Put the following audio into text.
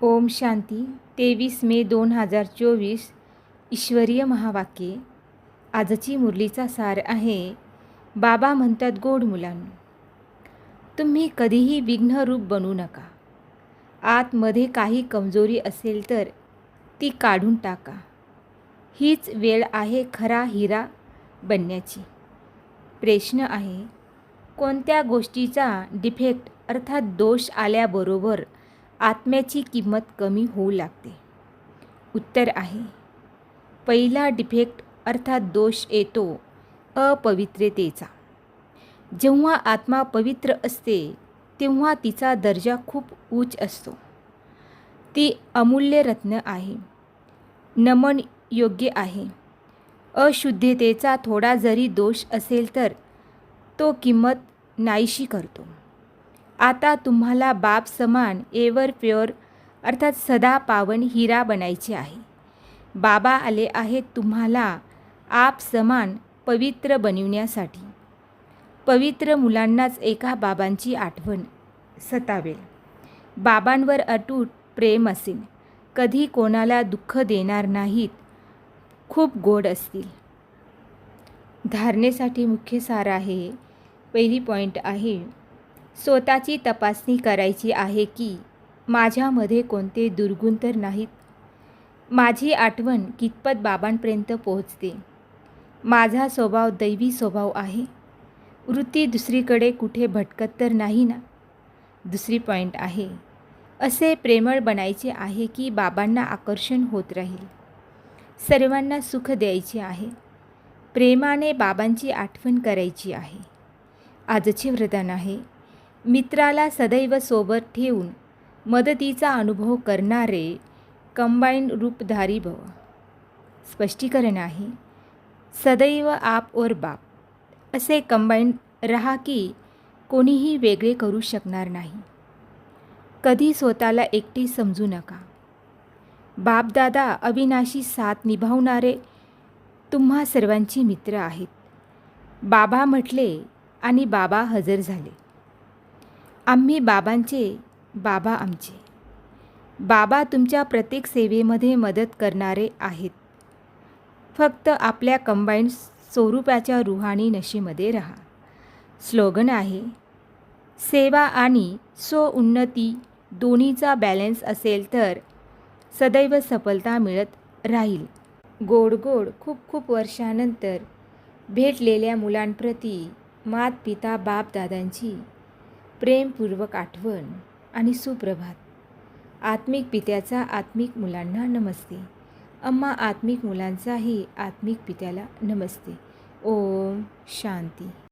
ओम शांती 23 मे 2024 ईश्वरीय महावाक्ये. आजची मुरलीचा सार आहे. बाबा म्हणतात, गोड मुलांनो, तुम्ही कधीही विघ्नरूप बनू नका. आतमध्ये काही कमजोरी असेल तर ती काढून टाका. हीच वेळ आहे खरा हिरा बनण्याची. प्रश्न आहे, कोणत्या गोष्टीचा डिफेक्ट अर्थात दोष आल्याबरोबर आत्म्याची किंमत कमी होऊ लागते? उत्तर आहे, पहिला डिफेक्ट अर्थात दोष येतो अपवित्रतेचा. जेव्हा आत्मा पवित्र असते तेव्हा तिचा दर्जा खूप उच्च असतो. ती अमूल्य रत्न आहे, नमन योग्य आहे. अशुद्धतेचा थोडा जरी दोष असेल तर तो किंमत नाहीशी करतो. आता तुम्हाला बाप समान एव्हर प्युअर अर्थात सदा पावन हिरा बनायचे आहे. बाबा आले आहेत तुम्हाला आप समान पवित्र बनविण्यासाठी. पवित्र मुलांनाच एका बाबांची आठवण सतावेल. बाबांवर अतूट प्रेम असेल, कधी कोणाला दुःख देणार नाहीत, खूप गोड असतील. धारणेसाठी मुख्य सार आहे. पहिली पॉईंट आहे, स्वतःची तपासणी करायची आहे की माझ्यामध्ये कोणते दुर्गुण तर नाहीत. माझी आठवण कितपत बाबांपर्यंत पोहोचते. माझा स्वभाव दैवी स्वभाव आहे. वृत्ती दुसरीकडे कुठे भटकत तर नाही ना. दुसरी पॉईंट आहे, असे प्रेमळ बनायचे आहे की बाबांना आकर्षण होत राहील. सर्वांना सुख द्यायचे आहे. प्रेमाने बाबांची आठवण करायची आहे. आजचे वरदान आहे, मित्राला सदैव सोबत ठेवून मदतीचा अनुभव करणारे कंबाईंड रूपधारी भव. स्पष्टीकरण आहे, सदैव आप और बाप असे कंबाईंड रहा की कोणीही वेगळे करू शकणार नाही. कधी स्वतःला एकटे समजू नका. बापदादा अविनाशी साथ निभावणारे तुम्हा सर्वांची मित्र आहेत. बाबा म्हटले आणि बाबा हजर झाले. आम्ही बाबांचे, बाबा आमचे. बाबा तुमच्या प्रत्येक सेवेमध्ये मदत करणारे आहेत. फक्त आपल्या कंबाईंड स्वरूपाच्या रुहानी नशेमध्ये राहा. स्लोगन आहे, सेवा आणि स्वउन्नती दोन्हीचा बॅलन्स असेल तर सदैव सफलता मिळत राहील. गोड गोड खूप खूप वर्षानंतर भेटलेल्या मुलांप्रती मात पिता बाप दादांची प्रेमपूर्वक आठवण आणि सुप्रभात. आत्मिक पित्याचा आत्मिक मुलांना नमस्ते. अम्मा आत्मिक मुलांचाही आत्मिक पित्याला नमस्ते. ओम शांती.